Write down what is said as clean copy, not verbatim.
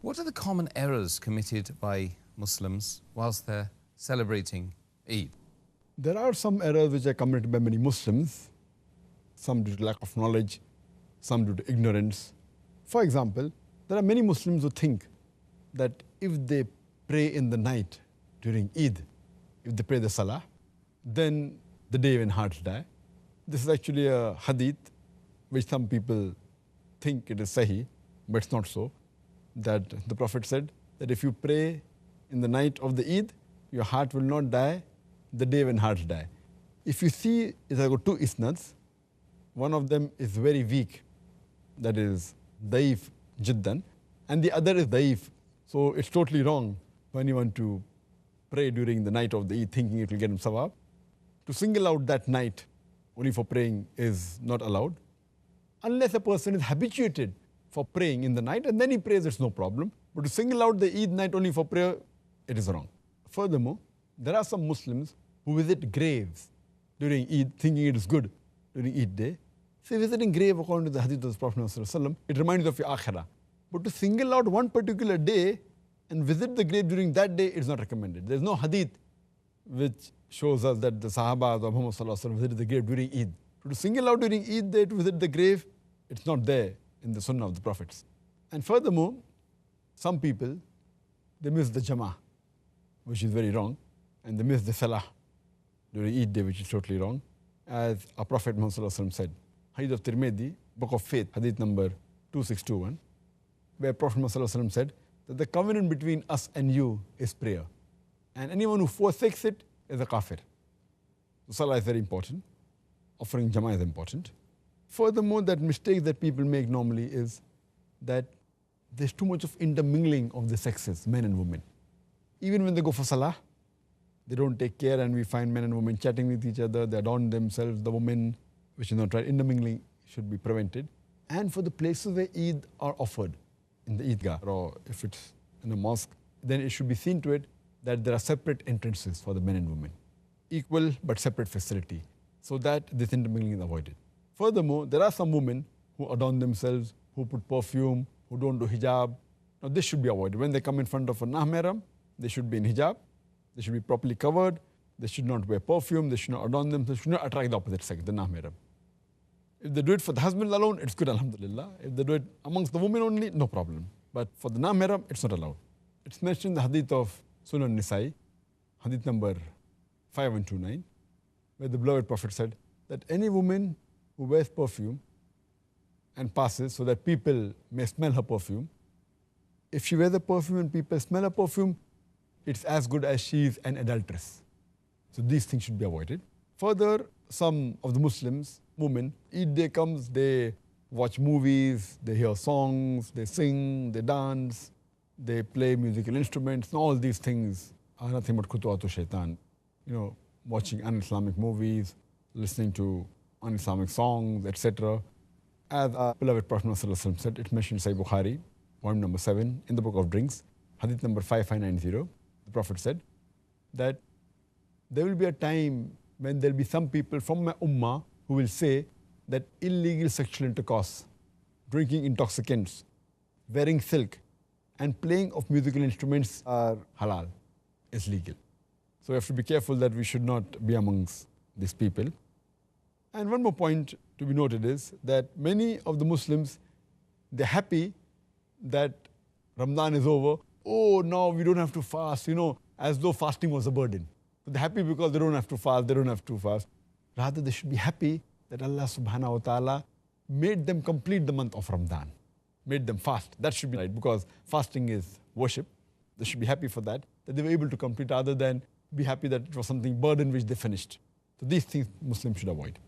What are the common errors committed by Muslims whilst they're celebrating Eid? There are some errors which are committed by many Muslims, some due to lack of knowledge, some due to ignorance. For example, there are many Muslims who think that if they pray in the night during Eid, if they pray the Salah, then the day when hearts die. This is actually a hadith which some people think it is Sahih, but it's not so. That the Prophet said that if you pray in the night of the Eid, your heart will not die the day when hearts die. If you see, it has got two isnads. One of them is very weak, that is daif jiddan, and the other is daif. So it's totally wrong for anyone to pray during the night of the Eid thinking it will get him sawab. To single out that night only for praying is not allowed, unless a person is habituated for praying in the night and then he prays, it's no problem. But to single out the Eid night only for prayer, it is wrong. Furthermore, there are some Muslims who visit graves during Eid thinking it is good during Eid day. See, visiting grave according to the hadith of the Prophet ﷺ, it reminds you of your akhirah. But to single out one particular day and visit the grave during that day is not recommended. There is no hadith which shows us that the Sahaba of Muhammad ﷺ visited the grave during Eid. To single out during Eid day to visit the grave, it's not there in the Sunnah of the Prophets. And furthermore, some people, they miss the Jama'ah, which is very wrong, and they miss the Salah during Eid day, which is totally wrong. As our Prophet Muhammad ﷺ said, Hadith of Tirmidhi, Book of Faith, Hadith number 2621, where Prophet Muhammad ﷺ said that the covenant between us and you is prayer. And anyone who forsakes it is a kafir. So Salah is very important. Offering Jama'ah is important. Furthermore, that mistake that people make normally is that there's too much of intermingling of the sexes, men and women. Even when they go for Salah, they don't take care, and we find men and women chatting with each other, they adorn themselves, the women, which is not right. Intermingling should be prevented. And for the places where Eid are offered, in the Eidgah, or if it's in a mosque, then it should be seen to it that there are separate entrances for the men and women. Equal but separate facility, so that this intermingling is avoided. Furthermore, there are some women who adorn themselves, who put perfume, who don't do hijab. Now this should be avoided. When they come in front of a nahmeram, they should be in hijab, they should be properly covered, they should not wear perfume, they should not adorn themselves, they should not attract the opposite sex, the nahmeram. If they do it for the husband alone, it's good, alhamdulillah. If they do it amongst the women only, no problem. But for the nahmeram, it's not allowed. It's mentioned in the hadith of Sunan Nisai, hadith number 5129, where the beloved Prophet said that any woman who wears perfume and passes so that people may smell her perfume, if she wears the perfume and people smell her perfume, it's as good as she is an adulteress. So these things should be avoided. Further, some of the Muslims, women, Eid day comes, they watch movies, they hear songs, they sing, they dance, they play musical instruments. All these things are nothing but khutuwatu shaitan. Watching un-Islamic movies, listening to un-Islamic songs, etc. As our beloved Prophet ﷺ said, it's mentioned in Sahih Bukhari, volume number 7, in the book of drinks, hadith number 5590. The Prophet said that there will be a time when there will be some people from my ummah who will say that illegal sexual intercourse, drinking intoxicants, wearing silk, and playing of musical instruments are halal, is legal. So we have to be careful that we should not be amongst these people. And one more point to be noted is that many of the Muslims, they're happy that Ramadan is over. Oh, now we don't have to fast, as though fasting was a burden. They're happy because they don't have to fast, they don't have to fast. Rather, they should be happy that Allah subhanahu wa ta'ala made them complete the month of Ramadan, made them fast. That should be right, because fasting is worship. They should be happy for that they were able to complete, rather than be happy that it was something burden which they finished. So these things Muslims should avoid.